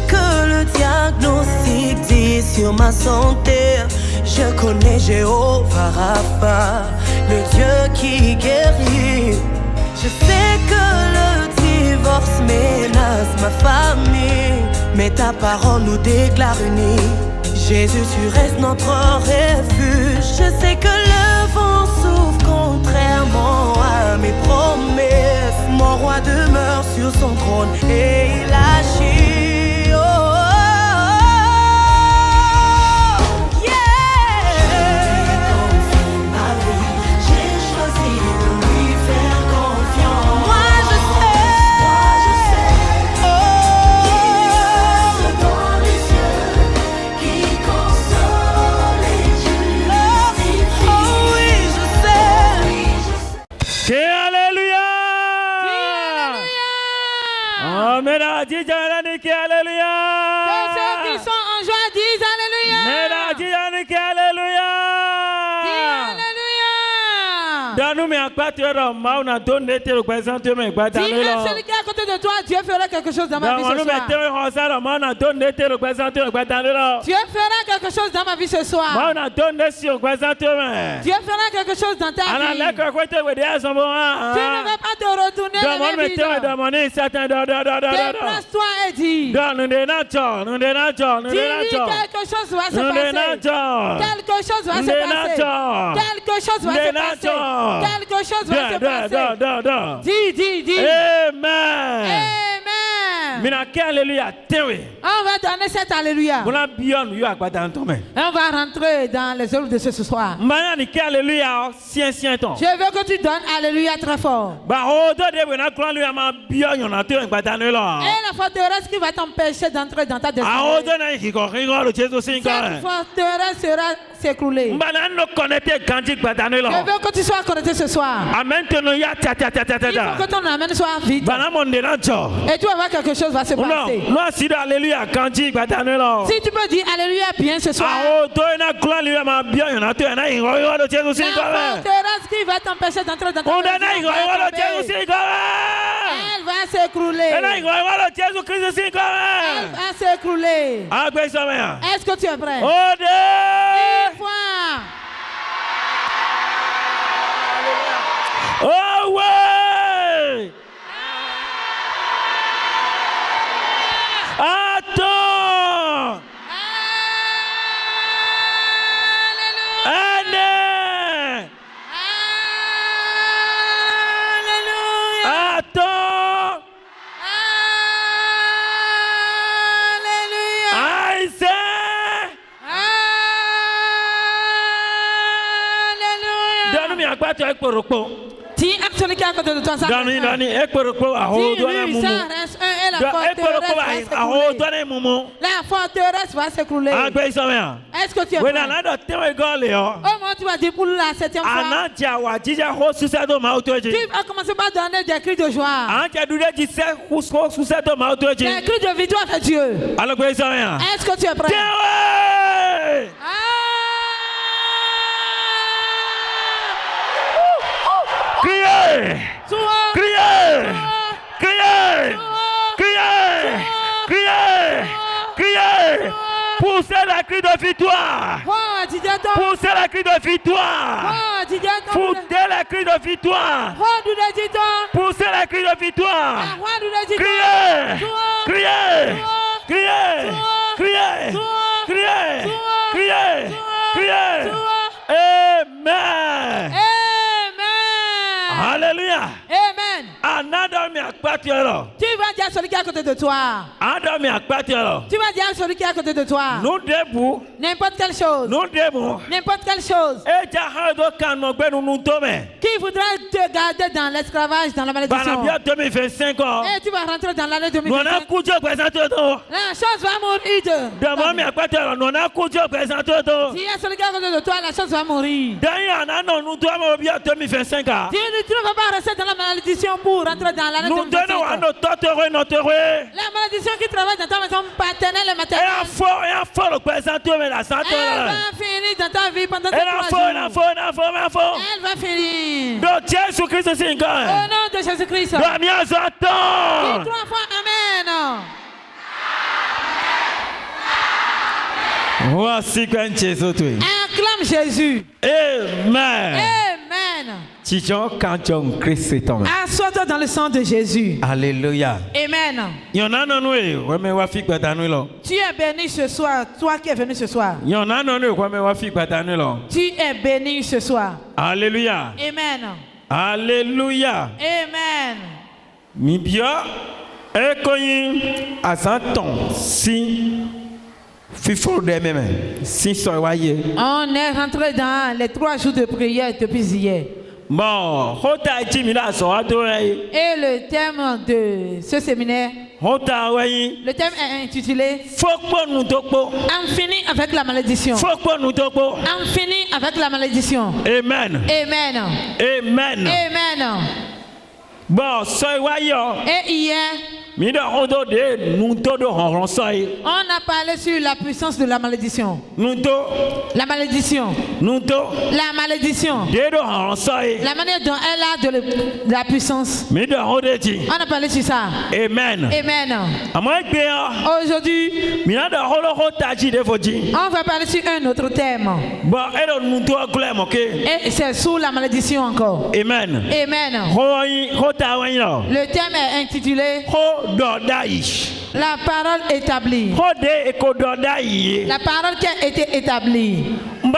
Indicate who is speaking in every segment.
Speaker 1: que le diagnostic dit sur ma santé. Je connais Jéhovah Rapha, le Dieu qui guérit. Je sais que le divorce menace ma famille, mais ta parole nous déclare unis. Jésus, tu restes notre refuge. Je sais que le vent souffle contrairement à mes promesses. Mon roi demeure sur son trône et il agit. Oh, oh, oh. Yeah. Ma vie, j'ai choisi de lui faire confiance. Moi je sais, oh, dans les cieux qui console et justifie. Oh, oui, je sais.
Speaker 2: Alléluia. Amen. Dis alléluia.
Speaker 3: Que ceux qui sont en joie disent alléluia.
Speaker 2: Dis alléluia. Donne-nous mes actes, mauna donne tes représentants mes actes.
Speaker 3: Dis à celui qui est à côté de toi, Dieu fera quelque chose dans ma vie ce soir. Dieu fera quelque chose dans ma vie ce soir. Dieu fera quelque chose dans ta vie. Tu ne vas pas te retourner le vide. Déplace-toi et dis. Dis-lui quelque chose va se passer. Quelque chose va se passer. Quelque chose va se passer. Quelque chose va se passer. Dis.
Speaker 2: Amen.
Speaker 3: Amen. On va donner cet alléluia. Et on va rentrer dans les œuvres de ce soir. Je veux que tu donnes alléluia très fort. Et la forteresse qui va t'empêcher d'entrer dans ta destinée. Cette forteresse sera s'écrouler. Je veux que tu sois connecté ce soir. Il faut que ton amen soit vite. Et tu vas voir quelque chose va se passer. Si tu peux dire alléluia bien ce soir. La forteresse qui va t'empêcher d'entrer dans ta destinée, elle va s'écrouler. Elle va s'écrouler. Est-ce que tu es prêt? Une fois.
Speaker 2: Oh ouais! Attends!
Speaker 3: Alléluia!
Speaker 2: Attends!
Speaker 3: Alléluia! Alléluia!
Speaker 2: Donne-moi un quatrième avec Porokpo.
Speaker 3: Dis à celui qui est à côté de toi, ça reste un. Dis-lui, ça reste un et la forteresse va s'écrouler. Est-ce que tu es prêt? Au moment où tu vas dire pour la 7e fois, tu vas commencer par donner des cris de joie. Des cris de victoire de Dieu. Est-ce que tu es prêt?
Speaker 2: Criez! Criez! Criez! Criez! Criez! Criez! Poussez la cri de victoire! Poussez la cri de victoire! Foutez la cri de victoire! Poussez la cri de victoire! Criez! Criez! Criez! Criez! Criez! Criez! Criez! Amen! Alléluia.
Speaker 3: Amen.
Speaker 2: Tu vas
Speaker 3: dire à celui qui est à côté de toi. Tu vas dire à celui qui est à côté de toi. N'importe quelle chose. N'importe quelle chose. Qui voudra te garder dans l'esclavage, dans la malédiction. Et tu vas rentrer dans l'année 2025. La chose va mourir. Dis à celui qui est à côté de toi, la chose va mourir. Tu ne vas pas rester dans la malédiction pour rentrer dans l'année 2025. La malédiction qui travaille dans ta maison paternelle et maternelle. Elle va finir dans ta vie pendant 3 jours. Elle va finir. Au nom de Jésus-Christ. Dis 3 fois Amen. Acclame Jésus.
Speaker 2: Amen.
Speaker 3: Amen. Assois-toi dans le sang de Jésus.
Speaker 2: Alléluia.
Speaker 3: Amen. Tu es béni ce soir, toi qui es venu ce soir. Tu es béni ce soir.
Speaker 2: Alléluia.
Speaker 3: Amen.
Speaker 2: Alléluia.
Speaker 3: Amen.
Speaker 2: Mibia ekoyin asanton si fifo de même si soyez.
Speaker 3: On est rentré dans les 3 jours de prière depuis hier.
Speaker 2: Bon,
Speaker 3: et le thème de ce séminaire, le thème est intitulé En finit avec la malédiction. En finit avec la malédiction.
Speaker 2: Amen.
Speaker 3: Amen.
Speaker 2: Amen.
Speaker 3: Amen.
Speaker 2: Bon, soyez.
Speaker 3: Et hier, on a parlé sur la puissance de la malédiction. La malédiction. La malédiction. La manière dont elle a de la puissance. On a parlé sur ça.
Speaker 2: Amen.
Speaker 3: Amen. Aujourd'hui, on va parler sur un autre thème. Et c'est sous la malédiction encore.
Speaker 2: Amen.
Speaker 3: Amen. Le thème est intitulé La parole établie. La parole qui a été établie. Je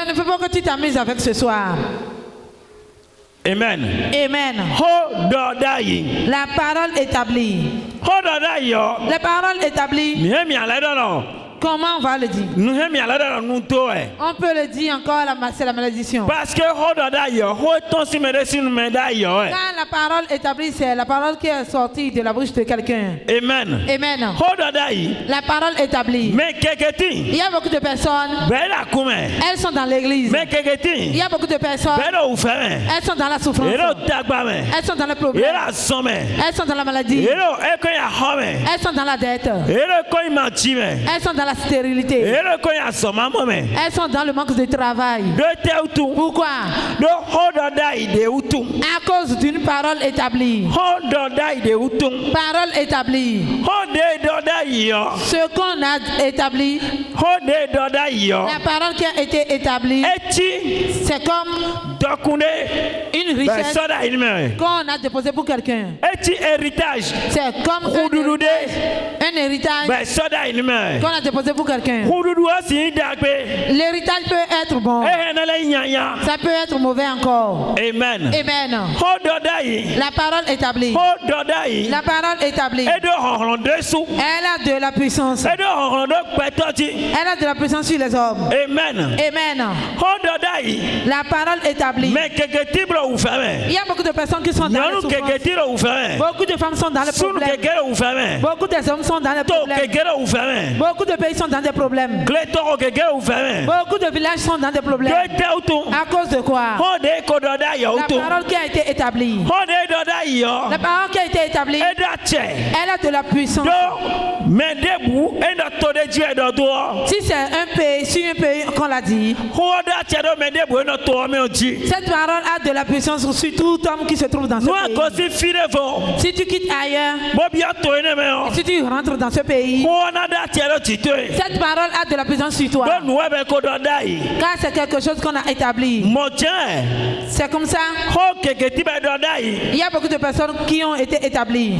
Speaker 3: ne veux pas que tu t'amuses avec ce soir.
Speaker 2: Amen.
Speaker 3: Amen. La parole établie. La parole établie. Comment on va le dire? On peut le dire encore, c'est la malédiction.
Speaker 2: Parce que quand
Speaker 3: la parole établie, c'est la parole qui est sortie de la bouche de quelqu'un.
Speaker 2: Amen.
Speaker 3: Amen. La parole établie. Il y a beaucoup de personnes, elles sont dans l'église. Il y a beaucoup de personnes, elles sont dans la souffrance. Elles sont dans le problème. Elles sont dans la maladie. Elles sont dans la dette. Elles sont dans la stérilité. Elles sont dans le manque de travail. Pourquoi? À cause d'une parole établie. Parole établie. Ce qu'on a établi, la parole qui a été établie, c'est comme une richesse qu'on a déposée pour quelqu'un. C'est comme un héritage qu'on a déposé pour quelqu'un. L'héritage peut être bon. Ça peut être mauvais encore.
Speaker 2: Amen.
Speaker 3: Amen. La parole établie. La parole établie. Elle a de la puissance. Elle a de la puissance sur les hommes.
Speaker 2: Amen.
Speaker 3: Amen. La parole établie. Il y a beaucoup de personnes qui sont dans le souffrance. Beaucoup de femmes sont dans le problème. Beaucoup de hommes sont dans le problème. Beaucoup de pays sont dans des problèmes. Beaucoup de villages sont dans des problèmes. À cause de quoi? La parole qui a été établie. La parole qui a été établie, elle a de la puissance. Si c'est un pays qu'on l'a dit, cette parole a de la puissance sur tout homme qui se trouve dans ce pays. Si tu quittes ailleurs, si tu rentres dans ce pays, cette parole a de la puissance sur toi. Car c'est quelque chose qu'on a établi. C'est comme ça. Il y a beaucoup de personnes qui ont été établies.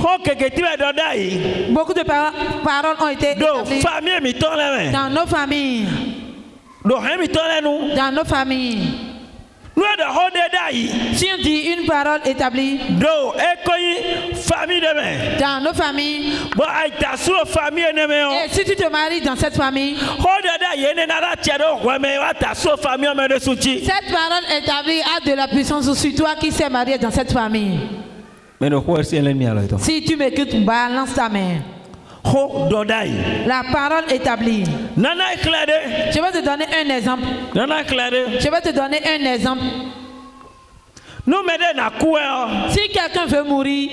Speaker 3: Beaucoup de paroles ont été établies dans nos familles. Dans nos familles. Si on dit une parole établie dans nos familles, et si tu te maries dans cette famille, cette parole établie a de la puissance sur toi qui s'est marié dans cette famille. Si tu m'écoutes, balance ta main. La parole établie. Je vais te donner un exemple. Je vais te donner un exemple. Si quelqu'un veut mourir,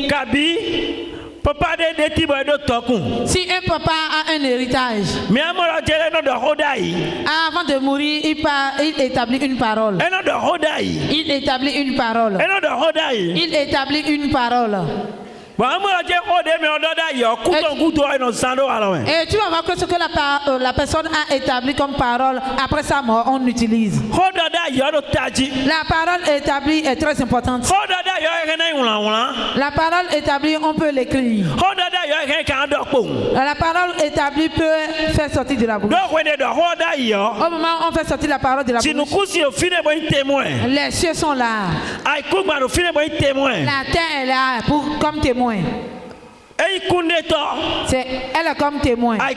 Speaker 3: si un papa a un héritage, avant de mourir, il établit une parole. Il établit une parole. Il établit une parole. Et tu vas voir que ce que la personne a établi comme parole, après sa mort, on utilise. La parole établie est très importante. La parole établie, on peut l'écrire. La parole établie peut faire sortir de la bouche. Au moment où on fait sortir la parole de la bouche, les cieux sont là. La terre est là comme témoin. Elle est comme témoin. La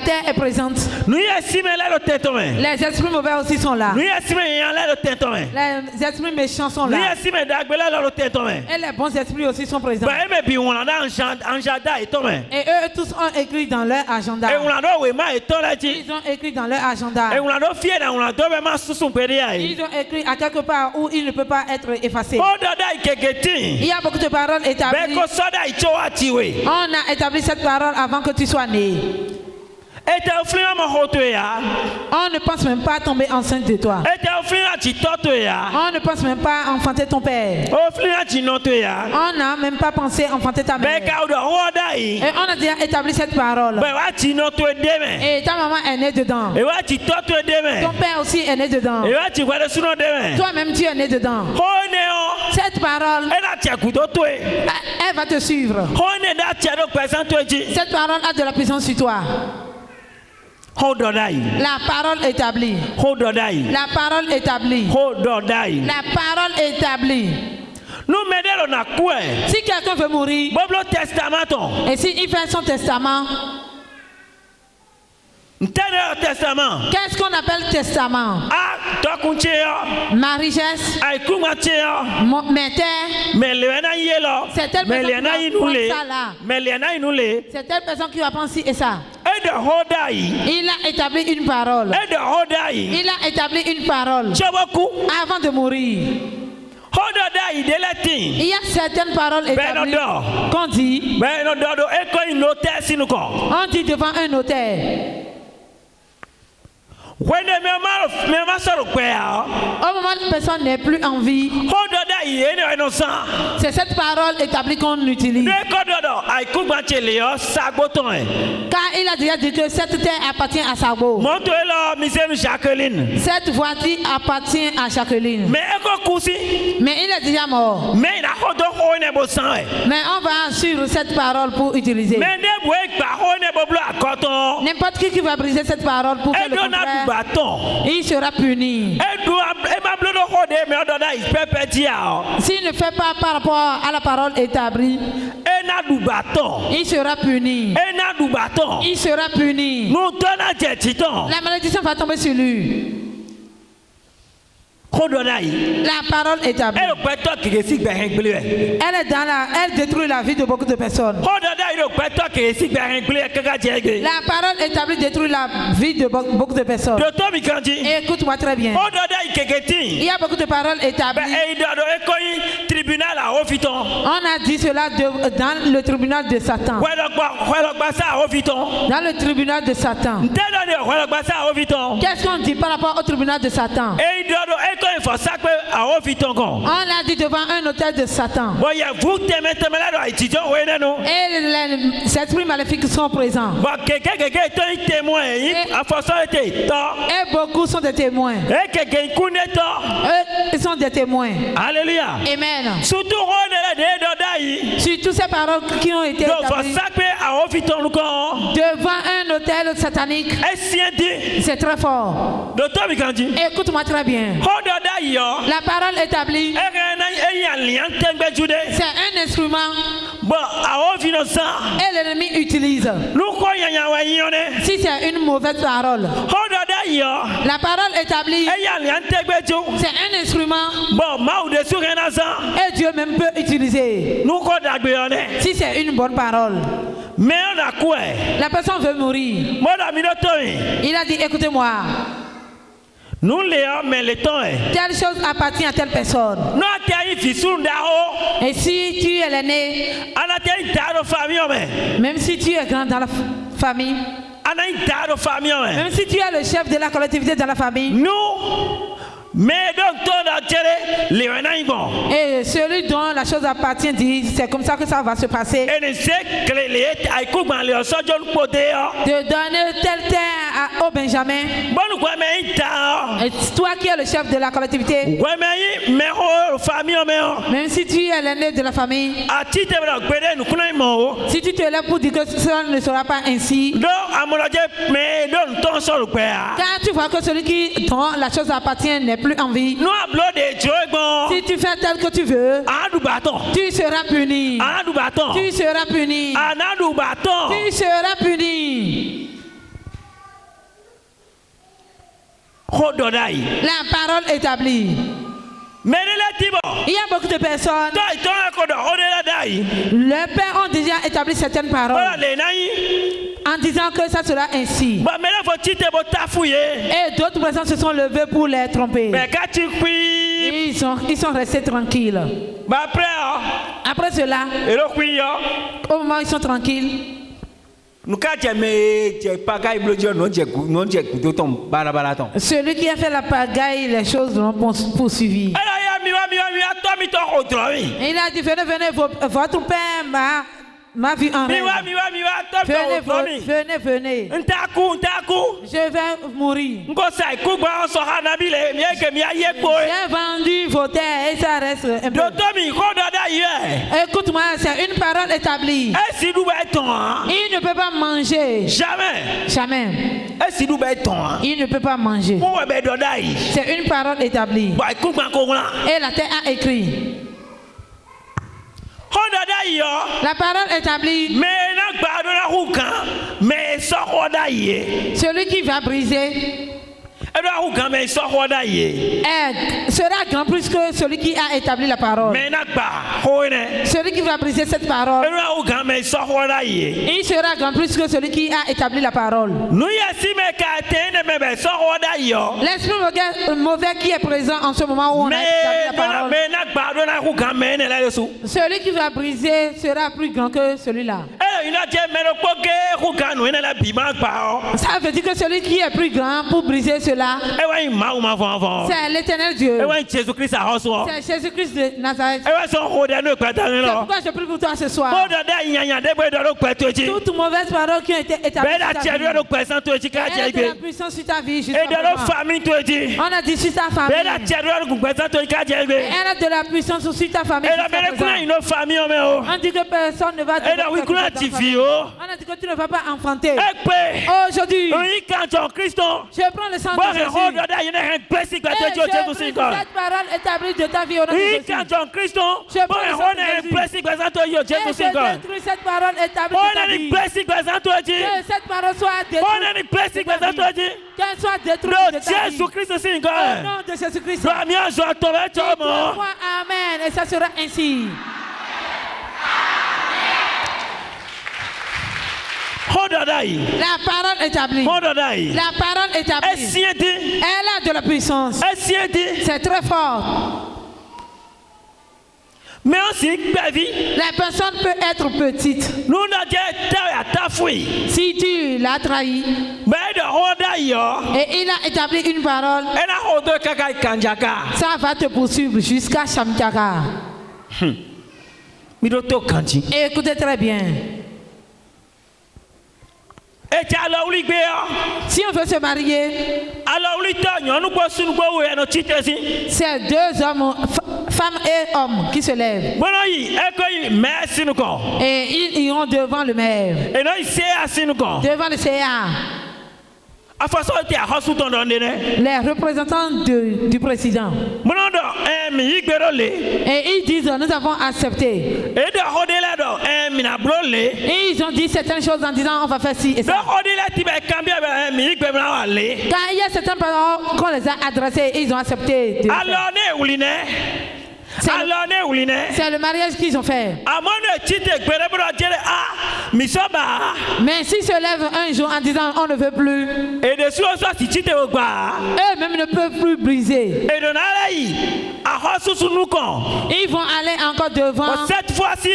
Speaker 3: terre est présente. Les esprits mauvais aussi sont là. Les esprits méchants sont là. Et les bons esprits aussi sont présents. Et eux tous ont écrit dans leur agenda. Ils ont écrit dans leur agenda. Ils ont écrit à quelque part où il ne peut pas être effacé. Il y a beaucoup de paroles établies. On a établi cette parole avant que tu sois né. On ne pense même pas tomber enceinte de toi. On ne pense même pas enfanter ton père. On n'a même pas pensé enfanter ta mère. Et on a déjà établi cette parole. Et ta maman est née dedans. Ton père aussi est né dedans. Toi-même tu es né dedans. Cette parole, elle va te suivre. Cette parole a de la puissance sur toi. La parole établie. La parole établie. La parole établie. Si quelqu'un veut mourir, et s'il fait son testament, qu'est-ce qu'on appelle testament? Ma richesse, mes terres, c'est telle personne qui va prendre ci et ça. Il a établi une parole. Il a établi une parole avant de mourir. Il y a certaines paroles établies qu'on dit. On dit devant un notaire. Au moment où la personne n'est plus en vie, c'est cette parole établie qu'on utilise. Car il a déjà dit que cette terre appartient à Sabo. Cette voiture appartient à Jacqueline. Mais il est déjà mort. Mais on va suivre cette parole pour utiliser. N'importe qui va briser cette parole pour faire le contraire, il sera puni. S'il ne fait pas par rapport à la parole établie, il sera puni. Il sera puni. La malédiction va tomber sur lui. La parole établie. Elle détruit la vie de beaucoup de personnes. La parole établie détruit la vie de beaucoup de personnes. Écoute-moi très bien. Il y a beaucoup de paroles établies. On a dit cela dans le tribunal de Satan. Dans le tribunal de Satan. Qu'est-ce qu'on dit par rapport au tribunal de Satan? On l'a dit devant un hôtel de Satan. Et les esprits maléfiques sont présents. Et beaucoup sont des témoins. Ils sont des témoins.
Speaker 2: Alléluia.
Speaker 3: Amen. Surtout ces paroles qui ont été établies devant un hôtel satanique. C'est très fort. Écoute-moi très bien. La parole établie, c'est un instrument et l'ennemi utilise. Si c'est une mauvaise parole, la parole établie, c'est un instrument et Dieu même peut utiliser. Si c'est une bonne parole. La personne veut mourir. Il a dit, écoutez-moi. Telle chose appartient à telle personne. Et si tu es l'aîné, même si tu es grand dans la famille, même si tu es le chef de la collectivité dans la famille, et celui dont la chose appartient dit, c'est comme ça que ça va se passer. De donner tel terre au Benjamin. Et toi qui es le chef de la collectivité, même si tu es l'aîné de la famille, si tu te lèves pour dire que cela ne sera pas ainsi, car tu vois que celui dont la chose appartient n'est plus en vie, si tu fais tel que tu veux, tu seras puni. Tu seras puni. Tu seras puni. La parole établie. Il y a beaucoup de personnes. Les pères ont déjà établi certaines paroles en disant que ça sera ainsi. Et d'autres personnes se sont levées pour les tromper. Ils sont restés tranquilles. Après cela, au moment où ils sont tranquilles, celui qui a fait la pagaille, les choses l'ont poursuivi. Et il a dit, venez, votre père m'a vu en rêve. Venez. Je vais mourir. J'ai vendu vos terres et ça reste un peu. Écoute-moi, c'est une parole établie. Il ne peut pas manger. Jamais. Il ne peut pas manger. C'est une parole établie. Et la terre a écrit. La parole établie. Celui qui va briser sera grand plus que celui qui a établi la parole. Celui qui va briser cette parole, il sera grand plus que celui qui a établi la parole. L'esprit mauvais qui est présent en ce moment où on a établi la parole, celui qui va briser sera plus grand que celui-là. Ça veut dire que celui qui est plus grand pour briser cela, c'est l'Éternel Dieu. C'est Jésus-Christ de Nazareth. C'est pourquoi je prie pour toi ce soir. Toute mauvaise parole qui a été établie sur ta vie, elle a de la puissance sur ta vie. On a dit sur ta famille. Elle a de la puissance sur ta famille. On dit que personne ne va te faire. On a dit que tu ne vas pas enfanter. Aujourd'hui, je prends le sang de Jésus. Et je prie cette parole établie de ta vie au nom de Jésus. Je prends le sang de Jésus. Et je détruis cette parole établie de ta vie. Que cette parole soit détruite. Qu'elle soit détruite de ta vie. Au nom de Jésus-Christ. Amen. Et ça sera ainsi. La parole établie. La parole établie. Elle a de la puissance. C'est très fort. La personne peut être petite. Si tu l'as trahi et il a établi une parole, ça va te poursuivre jusqu'à Shamtiaka. Écoutez très bien. Si on veut se marier, c'est deux hommes, femmes et hommes qui se lèvent. Et ils iront devant le maire, devant le CA. Les représentants du président. Et ils disent, nous avons accepté. Et ils ont dit certaines choses en disant, on va faire ci et ça. Car il y a certaines paroles qu'on les a adressées et ils ont accepté. C'est le mariage qu'ils ont fait. Mais s'ils se lèvent un jour en disant on ne veut plus, eux-mêmes ne peuvent plus briser. Ils vont aller encore devant. Cette fois-ci,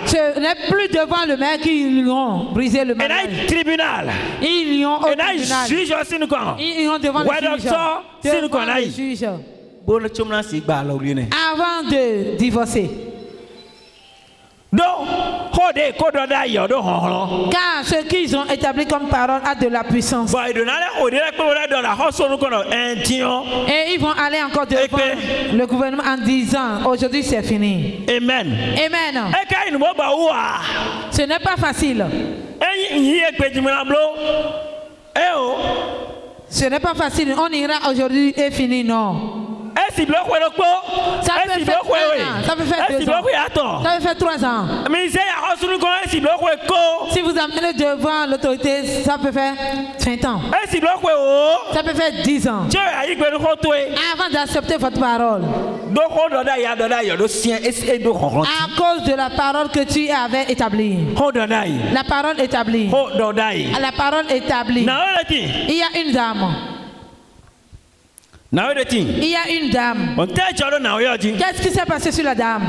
Speaker 3: ce n'est plus devant le maire qu'ils ont brisé le mariage. Ils iront au tribunal. Ils iront devant le juge. avant de divorcer. Car ce qu'ils ont établi comme parole a de la puissance. Et ils vont aller encore devant le gouvernement en disant aujourd'hui c'est fini.
Speaker 2: Amen.
Speaker 3: Amen. Ce n'est pas facile. Ce n'est pas facile. On ira aujourd'hui et fini, non. Ça peut faire 1 an, ça peut faire 2 ans, ça peut faire 3 ans. Si vous amenez devant l'autorité, ça peut faire 20 ans. Ça peut faire 10 ans. Avant d'accepter votre parole. À cause de la parole que tu avais établie. La parole établie. La parole établie. Il y a une dame. Il y a une dame. Qu'est-ce qui s'est passé sur la dame?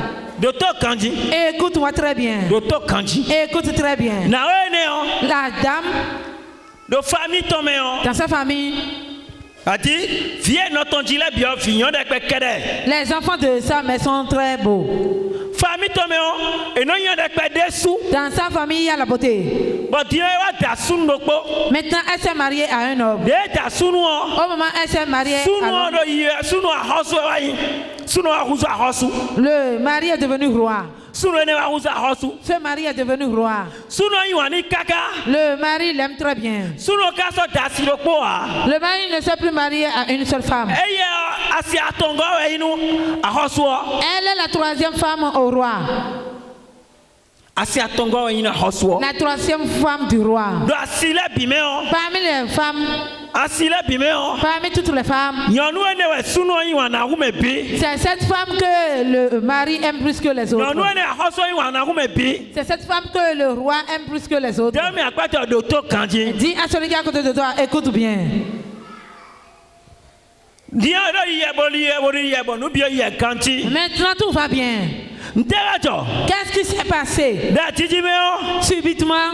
Speaker 3: Écoute-moi très bien. Écoute très bien. La dame, dans sa famille, les enfants de sa mère sont très beaux. Dans sa famille, il y a la beauté. Maintenant, elle s'est mariée à un homme. Au moment où elle s'est mariée à l'homme, le mari est devenu roi. Ce mari est devenu roi. Le mari l'aime très bien. Le mari ne s'est plus marié à une seule femme. Elle est la 3e femme au roi. La 3e femme du roi. Parmi les femmes, parmi toutes les femmes, c'est cette femme que le mari aime plus que les autres. C'est cette femme que le roi aime plus que les autres. Dis à celui qui est à côté de toi, écoute bien. Maintenant tout va bien. Qu'est-ce qui s'est passé? Subitement,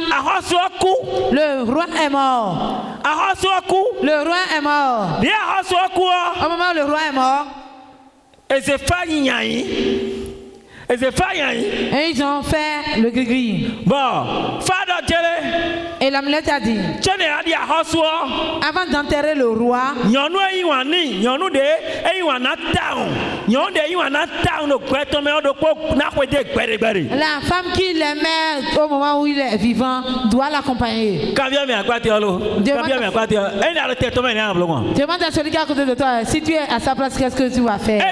Speaker 3: le roi est mort. Le roi est mort. Au moment où le roi est mort, et ils ont fait le gris-gris. Et l'amulette a dit, avant d'enterrer le roi, la femme qui l'aimait au moment où il est vivant doit l'accompagner. Demande à celui qui est à côté de toi, si tu es à sa place, qu'est-ce que tu vas faire?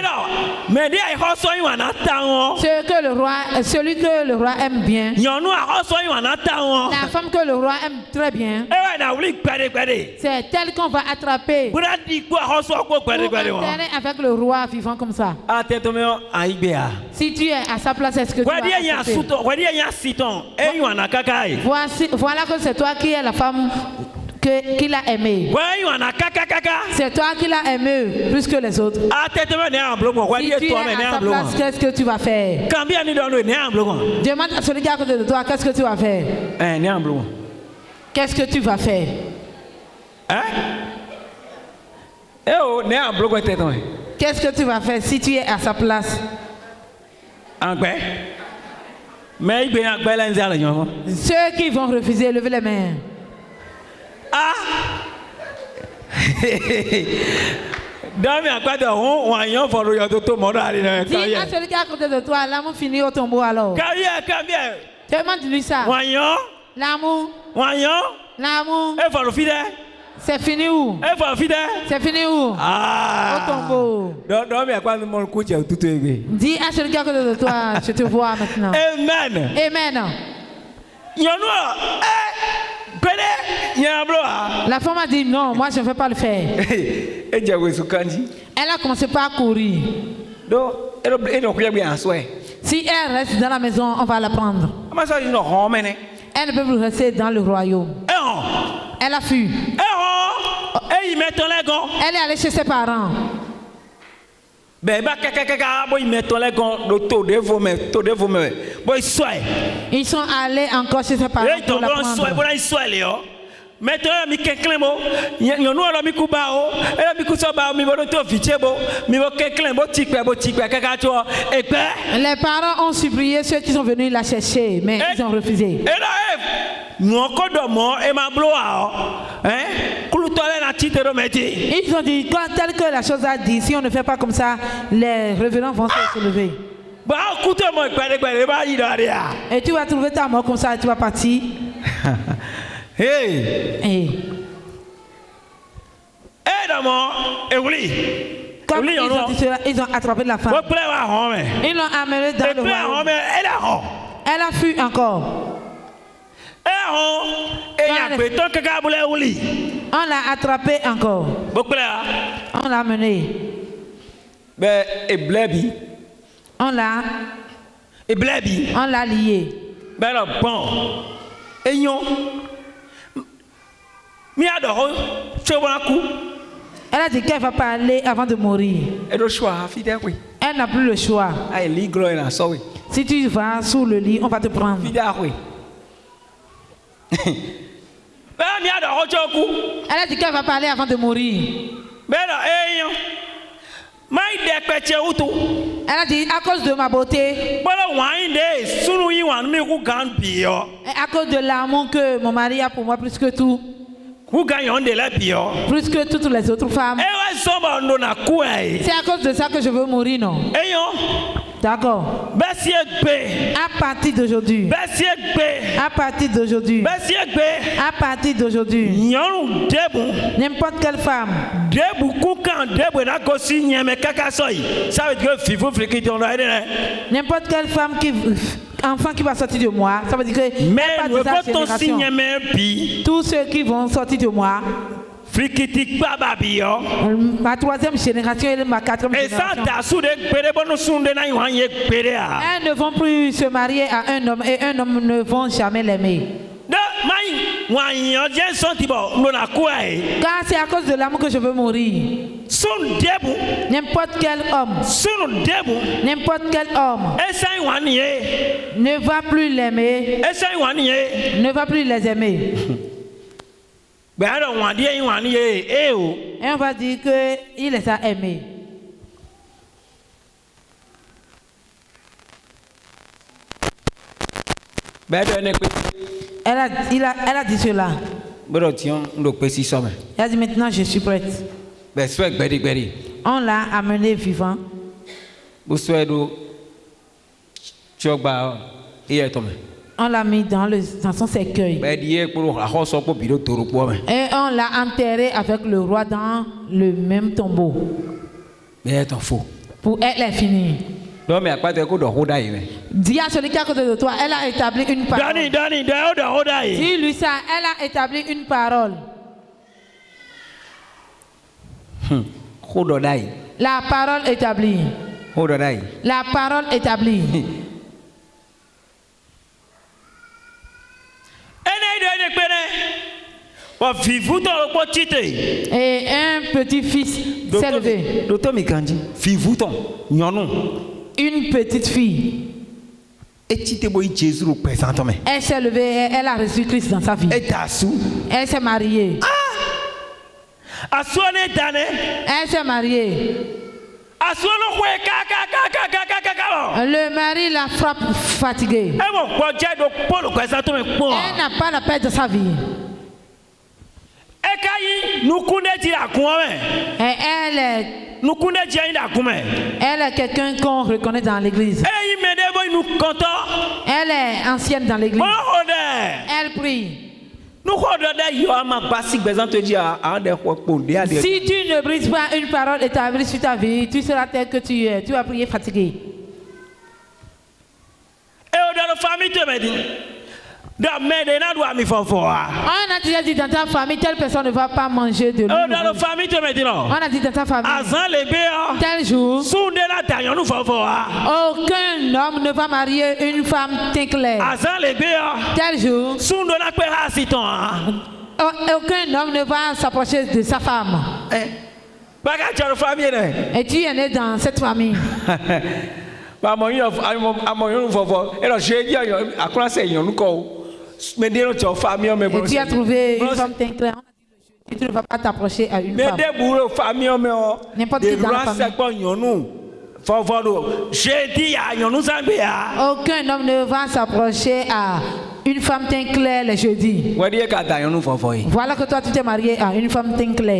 Speaker 3: Celui que le roi aime bien, la femme que le roi aime très bien, c'est elle qu'on va attraper pour enterrer avec le roi vivant comme ça. Si tu es à sa place, est-ce que tu vas accepter? Voilà que c'est toi qui es la femme qu'il a aimé. C'est toi qui l'as aimé plus que les autres. Si tu es à sa place, qu'est-ce que tu vas faire? Demande à celui qui est à côté de toi, qu'est-ce que tu vas faire? Qu'est-ce que tu vas faire? Qu'est-ce que tu vas faire si tu es à sa place? Ceux qui vont refuser, levez les mains. Dis à celui qui est à côté de toi, l'amour finit au tombeau alors. Demande-lui ça. L'amour. C'est fini où? C'est fini où? Au tombeau. Dis à celui qui est à côté de toi, je te vois maintenant. Amen. Amen. La femme a dit non, moi je ne vais pas le faire. Elle a commencé par courir. Si elle reste dans la maison, on va la prendre. Elle ne peut plus rester dans le royaume. Elle a fui. Elle est allée chez ses parents. Ils sont allés encore chez ses parents pour la prendre.
Speaker 2: Maintenant, mi keklemo, yonu alo mi kubao, ela mi kusoba mi bodo to fichebo, mi bo keklemo tikwe kakacho ekpe.
Speaker 3: Les parents ont supplié ceux qui sont venus la chercher, mais ils ont refusé.
Speaker 2: Et là, mon codomo et ma bloa, hein, kulutole na titero meti.
Speaker 3: Ils ont dit, quand tel que la chose a dit, si on ne fait pas comme ça, les revenants vont se lever.
Speaker 2: Bah, écoutez-moi,
Speaker 3: et tu vas trouver ta mort comme ça et tu vas partir.
Speaker 2: Hey!
Speaker 3: Hey!
Speaker 2: Hey, d'abord, et oui!
Speaker 3: Comme ils ont dit cela, ils ont attrapé la femme. Ils l'ont amenée dans le royaume. Elle a fui encore. On l'a attrapée encore. On l'a amenée. On l'a liée. Elle a dit qu'elle va parler avant de mourir. Elle n'a plus le choix. Si tu vas sous le lit, on va te prendre. Elle a dit qu'elle va parler avant de mourir. Elle a dit à cause de ma beauté. Et à cause de l'amour que mon mari a pour moi plus que tout. Plus que toutes les autres femmes. C'est à cause de ça que je veux mourir, non? D'accord. À partir d'aujourd'hui. À partir d'aujourd'hui. À partir d'aujourd'hui. N'importe quelle femme. N'importe quelle femme enfant qui va sortir de moi, ça veut dire que tous ceux qui vont sortir de moi, ma troisième génération et ma quatrième génération, elles ne vont plus se marier à un homme et un homme ne vont jamais l'aimer. Car c'est à cause de l'amour que je veux mourir. N'importe quel homme ne va plus l'aimer, ne va plus les aimer. Et on va dire qu'il les a aimés. Elle a dit cela. Elle a dit maintenant je suis prête. On l'a amené vivant. On l'a mis dans son cercueil. Et on l'a enterré avec le roi dans le même tombeau. Pour elle est finie. Dis à celui qui est à côté de toi, elle a établi une parole. Dis-lui ça, elle a établi une parole. La parole établie. La parole établie. Et un petit-fils s'est levé. Une petite fille. Elle s'est levée et elle a reçu Christ dans sa vie. Elle s'est mariée. Elle s'est mariée. Le mari la frappe fatiguée. Elle n'a pas la paix de sa vie. Et elle est quelqu'un qu'on reconnaît dans l'église. Elle est ancienne dans l'église. Elle prie. Si tu ne brises pas une parole établie sur ta vie, tu seras tel que tu es. Tu vas prier fatigué. On a déjà dit dans ta famille, telle personne ne va pas manger de l'eau. On a dit dans ta famille, tel jour, aucun homme ne va marier une femme teint clair. Tel jour, aucun homme ne va s'approcher de sa femme. Et tu es né dans cette famille.
Speaker 2: Mais dis-le, tu as famille, mais
Speaker 3: et tu as trouvé une femme claire. Tu ne vas pas t'approcher à une femme. N'importe qui dans la famille. Aucun homme ne va s'approcher à une femme teint clair le jeudi. Voilà que toi tu t'es marié à une femme teint clair.